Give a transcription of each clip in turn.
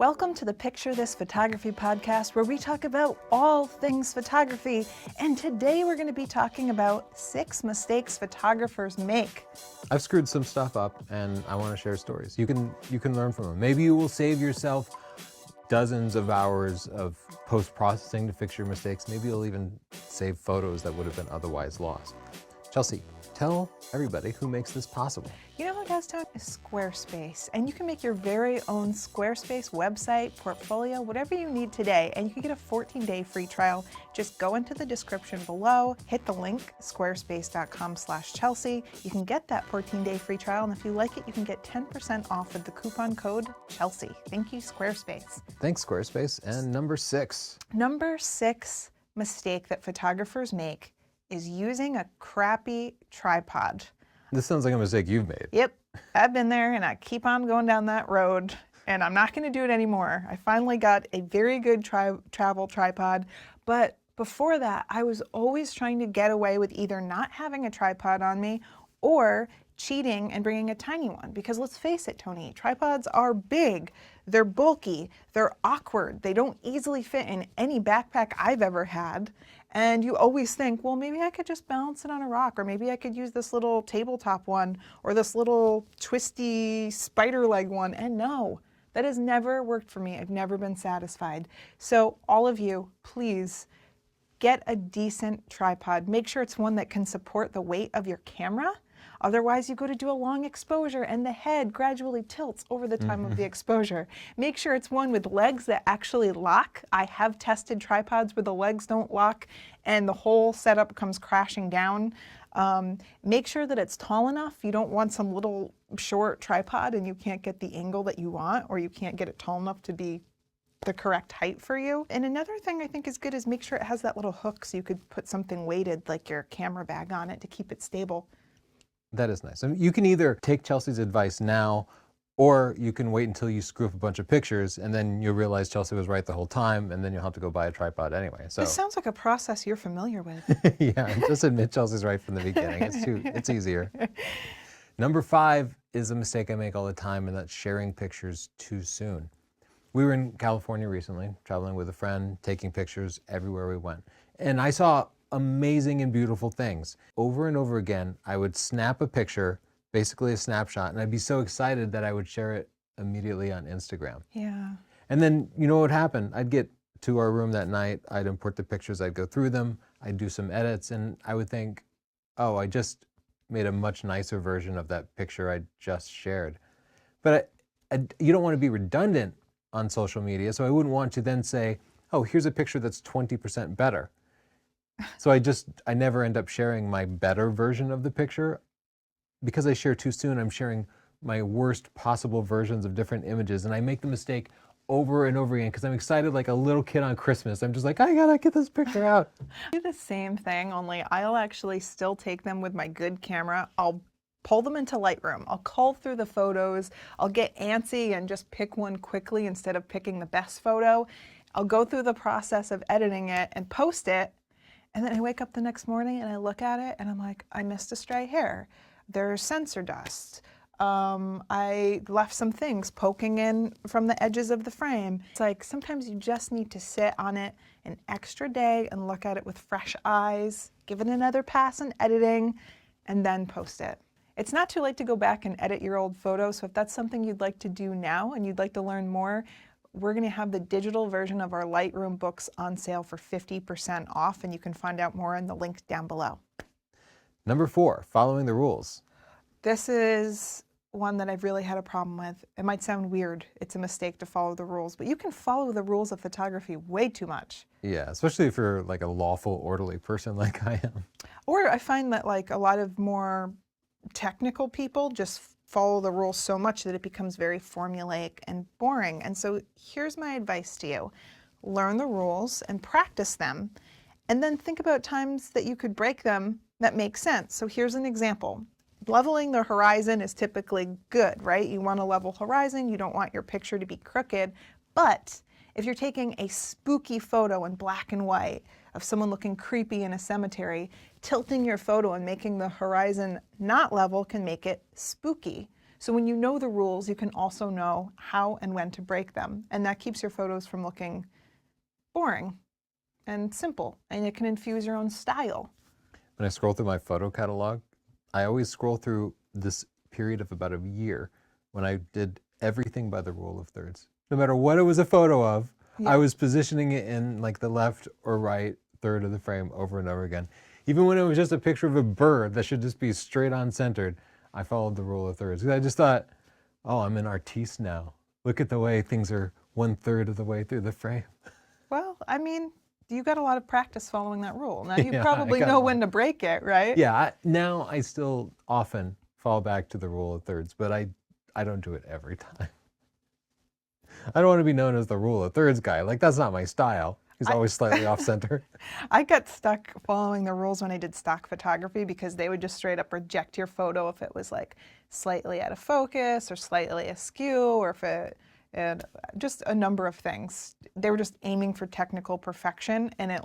Welcome to the Picture This Photography podcast, where we talk about all things photography. And today we're going to be talking about 6 mistakes photographers make. I've screwed some stuff up and I want to share stories. You can learn from them. Maybe you will save yourself dozens of hours of post-processing to fix your mistakes. Maybe you'll even save photos that would have been otherwise lost. Chelsea, tell everybody who makes this possible. You know who does that? Is Squarespace. And you can make your very own Squarespace website, portfolio, whatever you need today. And you can get a 14-day free trial. Just go into the description below, hit the link, squarespace.com/Chelsea. You can get that 14-day free trial. And if you like it, you can get 10% off with the coupon code Chelsea. Thank you, Squarespace. Thanks, Squarespace. And number 6. Number 6 mistake that photographers make is using a crappy tripod. This sounds like a mistake you've made. Yep, I've been there and I keep on going down that road and I'm not going to do it anymore. I finally got a very good travel tripod, but before that I was always trying to get away with either not having a tripod on me or cheating and bringing a tiny one. Because let's face it, Tony, tripods are big, they're bulky, they're awkward, they don't easily fit in any backpack I've ever had. And you always think, well, maybe I could just balance it on a rock, or maybe I could use this little tabletop one, or this little twisty spider leg one. And no, that has never worked for me. I've never been satisfied. So all of you, please get a decent tripod. Make sure it's one that can support the weight of your camera. Otherwise, you go to do a long exposure and the head gradually tilts over the time of the exposure. Make sure it's one with legs that actually lock. I have tested tripods where the legs don't lock and the whole setup comes crashing down. Make sure that it's tall enough. You don't want some little short tripod and you can't get the angle that you want, or you can't get it tall enough to be the correct height for you. And another thing I think is good is make sure it has that little hook so you could put something weighted like your camera bag on it to keep it stable. That is nice. I mean, you can either take Chelsea's advice now, or you can wait until you screw up a bunch of pictures and then you'll realize Chelsea was right the whole time and then you'll have to go buy a tripod anyway. So this sounds like a process you're familiar with. Yeah, just admit Chelsea's right from the beginning. It's easier. Number 5 is a mistake I make all the time, and that's sharing pictures too soon. We were in California recently, traveling with a friend, taking pictures everywhere we went. And I saw amazing and beautiful things. Over and over again, I would snap a picture, basically a snapshot, and I'd be so excited that I would share it immediately on Instagram. Yeah. And then, you know what would happen? I'd get to our room that night, I'd import the pictures, I'd go through them, I'd do some edits, and I would think, oh, I just made a much nicer version of that picture I just shared. But you don't want to be redundant on social media, so I wouldn't want to then say, oh, here's a picture that's 20% better. So I never end up sharing my better version of the picture. Because I share too soon, I'm sharing my worst possible versions of different images, and I make the mistake over and over again because I'm excited like a little kid on Christmas. I'm just like, I gotta get this picture out. I do the same thing, only I'll actually still take them with my good camera. I'll pull them into Lightroom. I'll cull through the photos. I'll get antsy and just pick one quickly instead of picking the best photo. I'll go through the process of editing it and post it. And then I wake up the next morning and I look at it and I'm like, I missed a stray hair. There's sensor dust. I left some things poking in from the edges of the frame. It's like sometimes you just need to sit on it an extra day and look at it with fresh eyes, give it another pass in editing, and then post it. It's not too late to go back and edit your old photos, so if that's something you'd like to do now and you'd like to learn more, we're going to have the digital version of our Lightroom books on sale for 50% off, and you can find out more in the link down below. Number 4, following the rules. This is one that I've really had a problem with. It might sound weird. It's a mistake to follow the rules, but you can follow the rules of photography way too much. Yeah, especially if you're like a lawful, orderly person like I am. Or I find that like a lot of more technical people just follow the rules so much that it becomes very formulaic and boring. And so here's my advice to you. Learn the rules and practice them, and then think about times that you could break them that make sense. So here's an example. Leveling the horizon is typically good, right? You want a level horizon, you don't want your picture to be crooked, but if you're taking a spooky photo in black and white of someone looking creepy in a cemetery, tilting your photo and making the horizon not level can make it spooky. So when you know the rules, you can also know how and when to break them. And that keeps your photos from looking boring and simple. And it can infuse your own style. When I scroll through my photo catalog, I always scroll through this period of about a year when I did everything by the rule of thirds. No matter what it was a photo of, I was positioning it in like the left or right third of the frame over and over again. Even when it was just a picture of a bird that should just be straight on centered, I followed the rule of thirds. I just thought, oh, I'm an artiste now. Look at the way things are 1/3 of the way through the frame. Well, I mean, you got a lot of practice following that rule. Now you Yeah, probably know when to break it, right? Yeah, now I still often fall back to the rule of thirds, but I don't do it every time. I don't want to be known as the rule of thirds guy. Like, that's not my style. He's always slightly off center. I got stuck following the rules when I did stock photography because they would just straight up reject your photo if it was like slightly out of focus or slightly askew, or if it, and just a number of things. They were just aiming for technical perfection, and it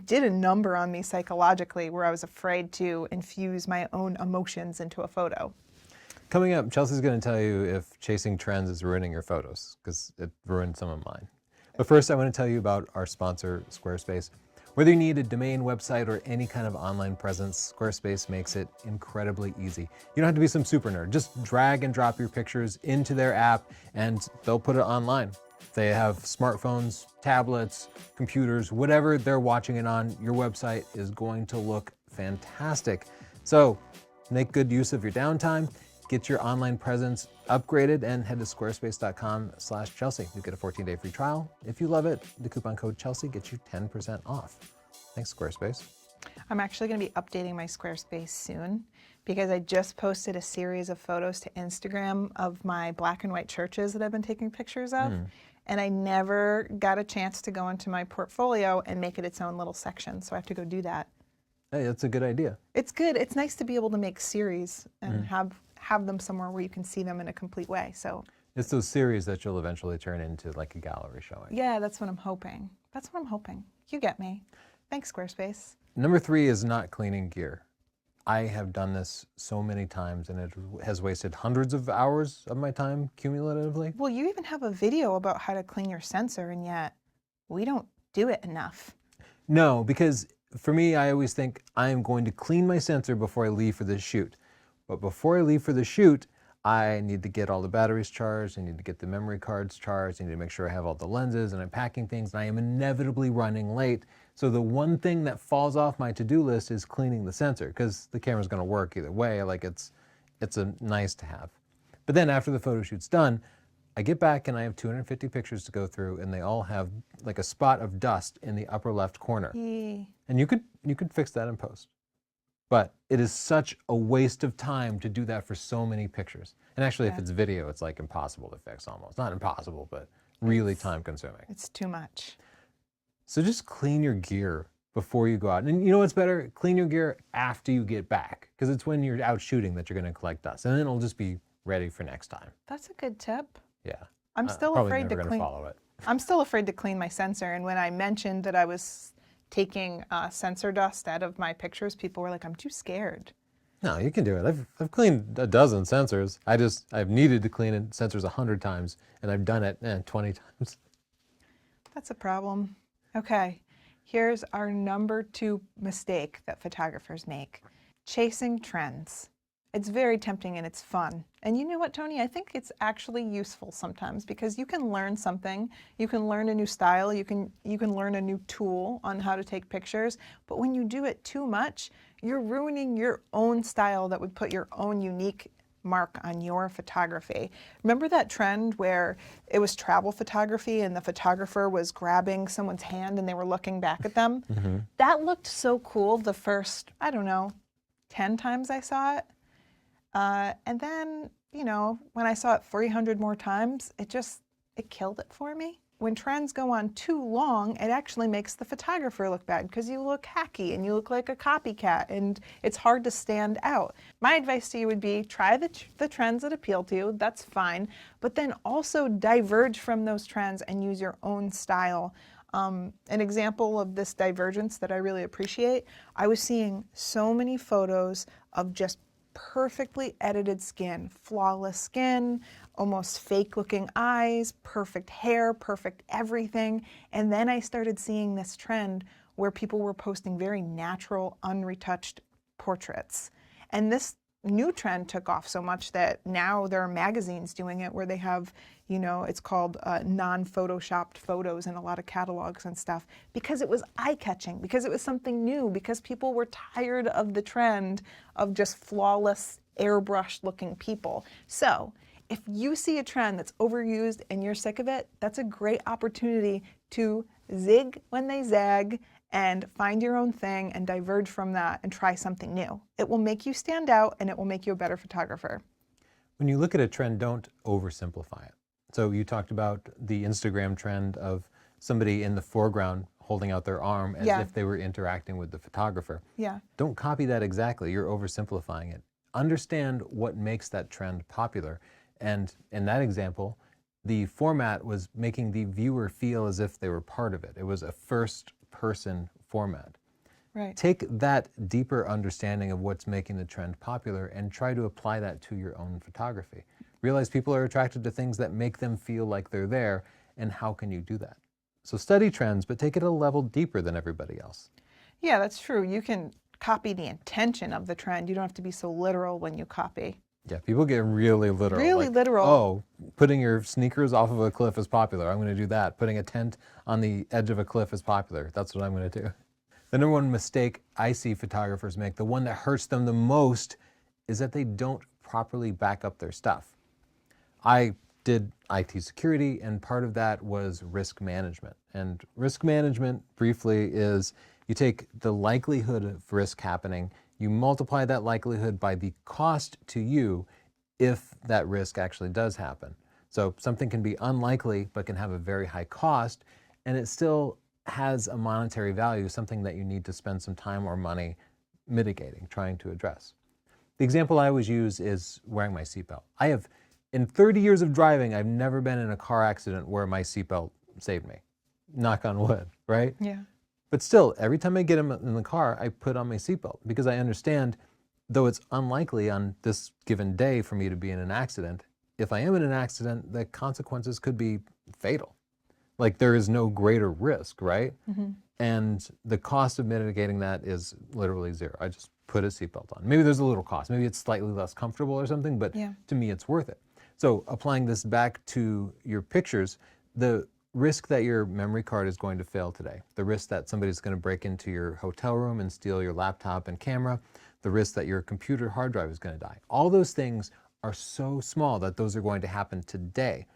did a number on me psychologically where I was afraid to infuse my own emotions into a photo. Coming up, Chelsea's going to tell you if chasing trends is ruining your photos, because it ruined some of mine. But first, I want to tell you about our sponsor, Squarespace. Whether you need a domain, website, or any kind of online presence, Squarespace makes it incredibly easy. You don't have to be some super nerd. Just drag and drop your pictures into their app, and they'll put it online. They have smartphones, tablets, computers, whatever they're watching it on, your website is going to look fantastic. So make good use of your downtime. Get your online presence upgraded and head to squarespace.com/Chelsea. You get a 14-day free trial. If you love it, the coupon code Chelsea gets you 10% off. Thanks, Squarespace. I'm actually going to be updating my Squarespace soon because I just posted a series of photos to Instagram of my black and white churches that I've been taking pictures of. And I never got a chance to go into my portfolio and make it its own little section. So I have to go do that. Hey, that's a good idea. It's good. It's nice to be able to make series and have them somewhere where you can see them in a complete way. So it's those series that you'll eventually turn into like a gallery showing. yeah, that's what I'm hoping. That's what I'm hoping. You get me. Thanks, Squarespace. Number 3 is not cleaning gear. I have done this so many times and it has wasted hundreds of hours of my time cumulatively. Well, you even have a video about how to clean your sensor, and yet we don't do it enough. No, because for me, I always think I am going to clean my sensor before I leave for this shoot. But before I leave for the shoot, I need to get all the batteries charged, I need to get the memory cards charged, I need to make sure I have all the lenses, and I'm packing things, and I am inevitably running late. So the one thing that falls off my to-do list is cleaning the sensor, because the camera's going to work either way. Like it's a nice to have. But then after the photo shoot's done, I get back and I have 250 pictures to go through, and they all have like a spot of dust in the upper left corner. And you could fix that in post. But it is such a waste of time to do that for so many pictures. And actually, if it's video, it's like impossible to fix almost. Not impossible, but really time consuming. It's too much. So just clean your gear before you go out. And you know what's better? Clean your gear after you get back, because it's when you're out shooting that you're going to collect dust. And then it'll just be ready for next time. That's a good tip. Yeah. I'm still afraid to clean. Follow it. I'm still afraid to clean my sensor. And when I mentioned that I was taking sensor dust out of my pictures, people were like, "I'm too scared." No, you can do it. I've cleaned a dozen sensors. I've needed to clean sensors 100 times, and I've done it 20 times. That's a problem. Okay, here's our number 2 mistake that photographers make: chasing trends. It's very tempting and it's fun. And you know what, Tony? I think it's actually useful sometimes because you can learn something. You can learn a new style. You can learn a new tool on how to take pictures. But when you do it too much, you're ruining your own style that would put your own unique mark on your photography. Remember that trend where it was travel photography and the photographer was grabbing someone's hand and they were looking back at them? That looked so cool the first, I don't know, 10 times I saw it. And then, you know, when I saw it 300 more times, it killed it for me. When trends go on too long, it actually makes the photographer look bad because you look hacky and you look like a copycat and it's hard to stand out. My advice to you would be try the trends that appeal to you, that's fine, but then also diverge from those trends and use your own style. An example of this divergence that I really appreciate, I was seeing so many photos of just perfectly edited skin, flawless skin, almost fake looking eyes, perfect hair, perfect everything. And then I started seeing this trend where people were posting very natural, unretouched portraits. And this new trend took off so much that now there are magazines doing it where they have, you know, it's called non-photoshopped photos in a lot of catalogs and stuff, because it was eye-catching, because it was something new, because people were tired of the trend of just flawless, airbrushed looking people. So if you see a trend that's overused and you're sick of it, that's a great opportunity to zig when they zag and find your own thing and diverge from that and try something new. It will make you stand out and it will make you a better photographer. When you look at a trend, don't oversimplify it. So you talked about the Instagram trend of somebody in the foreground holding out their arm as if they were interacting with the photographer. Yeah. Don't copy that exactly. You're oversimplifying it. Understand what makes that trend popular. And in that example, the format was making the viewer feel as if they were part of it. It was a first-person format. Right. Take that deeper understanding of what's making the trend popular and try to apply that to your own photography. Realize people are attracted to things that make them feel like they're there, and how can you do that? So study trends, but take it a level deeper than everybody else. Yeah, that's true. You can copy the intention of the trend. You don't have to be so literal when you copy. Yeah, people get really literal. Really like, literal. Oh, putting your sneakers off of a cliff is popular. I'm going to do that. Putting a tent on the edge of a cliff is popular. That's what I'm going to do. The number one mistake I see photographers make, the one that hurts them the most, is that they don't properly back up their stuff. I did IT security, and part of that was risk management. And risk management, briefly, is you take the likelihood of risk happening, you multiply that likelihood by the cost to you if that risk actually does happen. So something can be unlikely, but can have a very high cost, and it still has a monetary value, something that you need to spend some time or money mitigating, trying to address. The example I always use is wearing my seatbelt. In 30 years of driving, I've never been in a car accident where my seatbelt saved me. Knock on wood, right? Yeah. But still, every time I get in the car, I put on my seatbelt because I understand, though it's unlikely on this given day for me to be in an accident, if I am in an accident, the consequences could be fatal. Like there is no greater risk, right? Mm-hmm. And the cost of mitigating that is literally zero. I just put a seatbelt on. Maybe there's a little cost. Maybe it's slightly less comfortable or something, but to me, it's worth it. So applying this back to your pictures, the risk that your memory card is going to fail today, the risk that somebody's going to break into your hotel room and steal your laptop and camera, the risk that your computer hard drive is going to die. All those things are so small that those are going to happen today.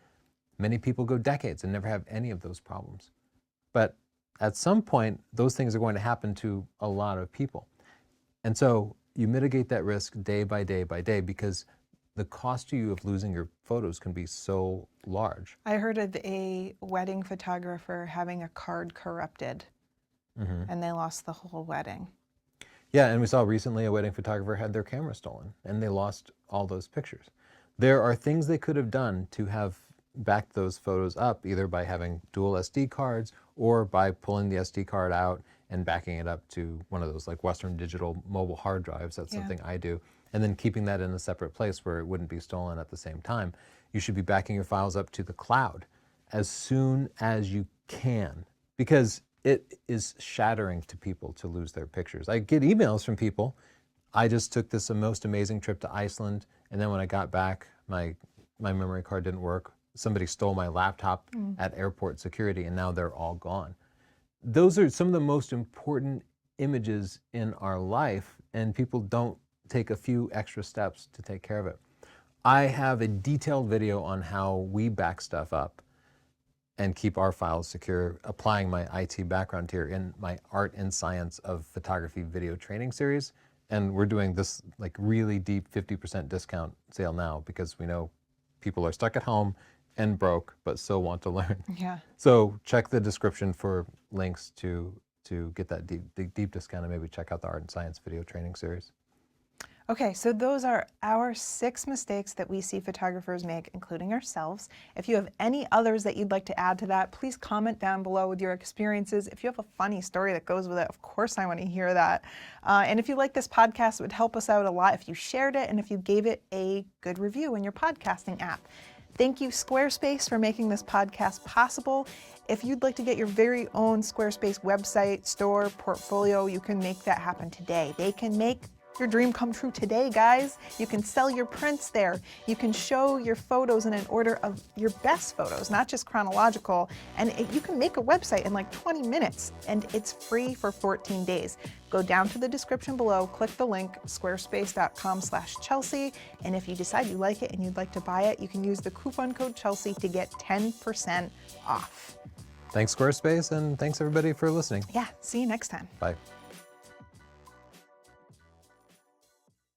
Many people go decades and never have any of those problems. But at some point, those things are going to happen to a lot of people. And so you mitigate that risk day by day by day because the cost to you of losing your photos can be so large. I heard of a wedding photographer having a card corrupted, and they lost the whole wedding. Yeah, and we saw recently a wedding photographer had their camera stolen, and they lost all those pictures. There are things they could have done to have backed those photos up, either by having dual SD cards or by pulling the SD card out and backing it up to one of those like Western Digital mobile hard drives. That's something I do. And then keeping that in a separate place where it wouldn't be stolen at the same time. You should be backing your files up to the cloud as soon as you can, because it is shattering to people to lose their pictures. I get emails from people. I just took this most amazing trip to Iceland, and then when I got back, my memory card didn't work. Somebody stole my laptop at airport security, and now they're all gone. Those are some of the most important images in our life, and people don't take a few extra steps to take care of it. I have a detailed video on how we back stuff up and keep our files secure, applying my IT background here in my Art and Science of Photography video training series. And we're doing this like really deep 50% discount sale now because we know people are stuck at home and broke, but still want to learn. Yeah. So check the description for links to get that deep discount, and maybe check out the Art and Science video training series. Okay, so those are our 6 mistakes that we see photographers make, including ourselves. If you have any others that you'd like to add to that, please comment down below with your experiences. If you have a funny story that goes with it, of course I want to hear that. And if you like this podcast, it would help us out a lot if you shared it and if you gave it a good review in your podcasting app. Thank you, Squarespace, for making this podcast possible. If you'd like to get your very own Squarespace website, store, portfolio, you can make that happen today. They can make your dream come true today, guys. You can sell your prints there. You can show your photos in an order of your best photos, not just chronological. And you can make a website in like 20 minutes, and it's free for 14 days. Go down to the description below, click the link, squarespace.com/Chelsea. And if you decide you like it and you'd like to buy it, you can use the coupon code Chelsea to get 10% off. Thanks, Squarespace, and thanks everybody for listening. Yeah, see you next time. Bye.